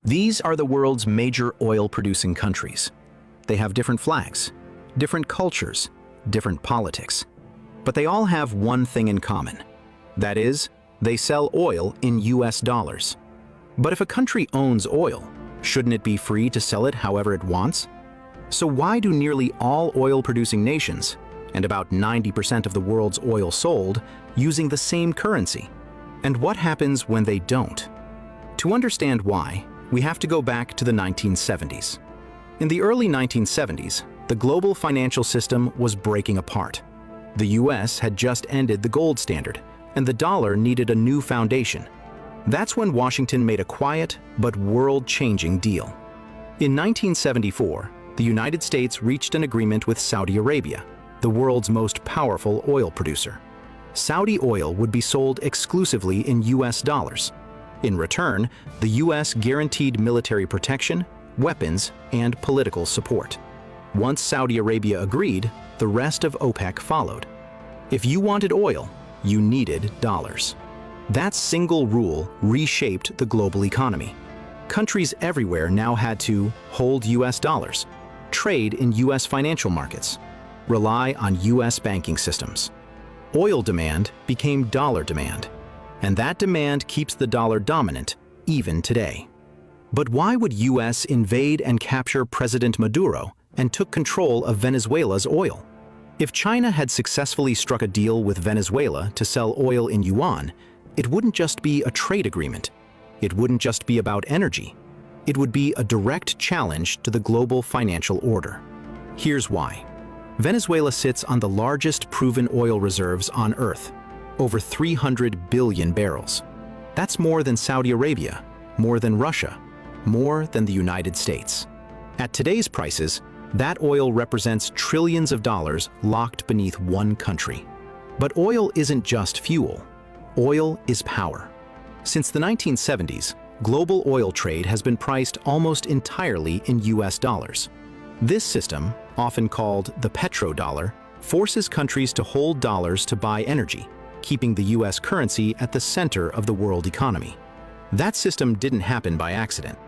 These are the world's major oil-producing countries. They have different flags, different cultures, different politics. But they all have one thing in common. That is, they sell oil in US dollars. But if a country owns oil, shouldn't it be free to sell it however it wants? So why do nearly all oil-producing nations, and about 90% of the world's oil sold, using the same currency? And what happens when they don't? To understand why, we have to go back to the 1970s. In the early 1970s, the global financial system was breaking apart. The US had just ended the gold standard, and the dollar needed a new foundation. That's when Washington made a quiet but world-changing deal. In 1974, the United States reached an agreement with Saudi Arabia, the world's most powerful oil producer. Saudi oil would be sold exclusively in US dollars. In return, the US guaranteed military protection, weapons, and political support. Once Saudi Arabia agreed, the rest of OPEC followed. If you wanted oil, you needed dollars. That single rule reshaped the global economy. Countries everywhere now had to hold US dollars, trade in US financial markets, rely on US banking systems. Oil demand became dollar demand, and that demand keeps the dollar dominant even today. But why would US invade and capture President Maduro and took control of Venezuela's oil? If China had successfully struck a deal with Venezuela to sell oil in yuan, it wouldn't just be a trade agreement. It wouldn't just be about energy. It would be a direct challenge to the global financial order. Here's why. Venezuela sits on the largest proven oil reserves on Earth, over 300 billion barrels. That's more than Saudi Arabia, more than Russia, more than the United States. At today's prices, that oil represents trillions of dollars locked beneath one country. But oil isn't just fuel. Oil is power. Since the 1970s, global oil trade has been priced almost entirely in US dollars. This system, often called the petrodollar, forces countries to hold dollars to buy energy, keeping the US currency at the center of the world economy. That system didn't happen by accident.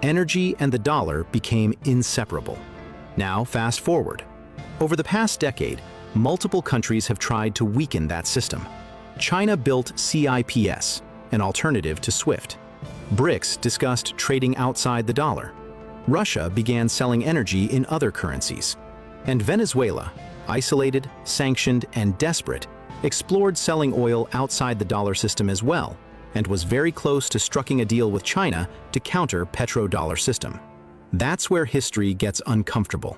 Energy and the dollar became inseparable. Now, fast forward. Over the past decade, multiple countries have tried to weaken that system. China built CIPS, an alternative to SWIFT. BRICS discussed trading outside the dollar. Russia began selling energy in other currencies. And Venezuela, isolated, sanctioned, and desperate, explored selling oil outside the dollar system as well, and was very close to striking a deal with China to counter petrodollar system. That's where history gets uncomfortable.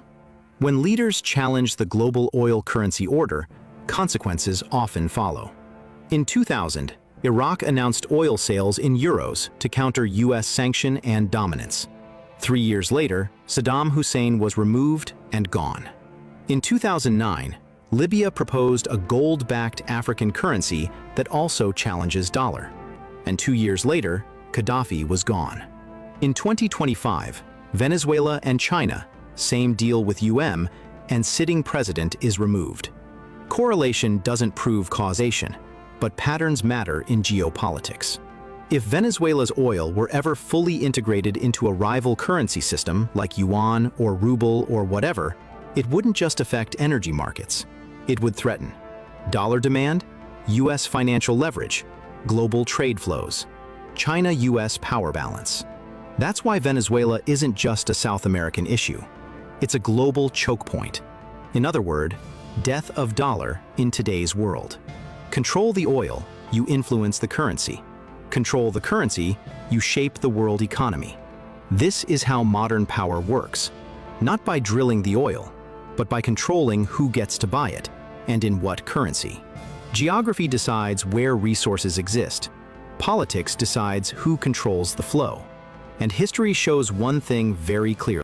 When leaders challenge the global oil currency order, consequences often follow. In 2000, Iraq announced oil sales in euros to counter US sanction and dominance. 3 years later, Saddam Hussein was removed and gone. In 2009, Libya proposed a gold-backed African currency that also challenges dollar. And 2 years later, Gaddafi was gone. In 2025, Venezuela and China, same deal with and sitting president is removed. Correlation doesn't prove causation, but patterns matter in geopolitics. If Venezuela's oil were ever fully integrated into a rival currency system like yuan or ruble or whatever, it wouldn't just affect energy markets. It would threaten dollar demand, US financial leverage, global trade flows, China-US power balance. That's why Venezuela isn't just a South American issue. It's a global choke point. In other words, death of dollar in today's world. Control the oil, you influence the currency. Control the currency, you shape the world economy. This is how modern power works, not by drilling the oil, but by controlling who gets to buy it and in what currency. Geography decides where resources exist. Politics decides who controls the flow. And history shows one thing very clearly.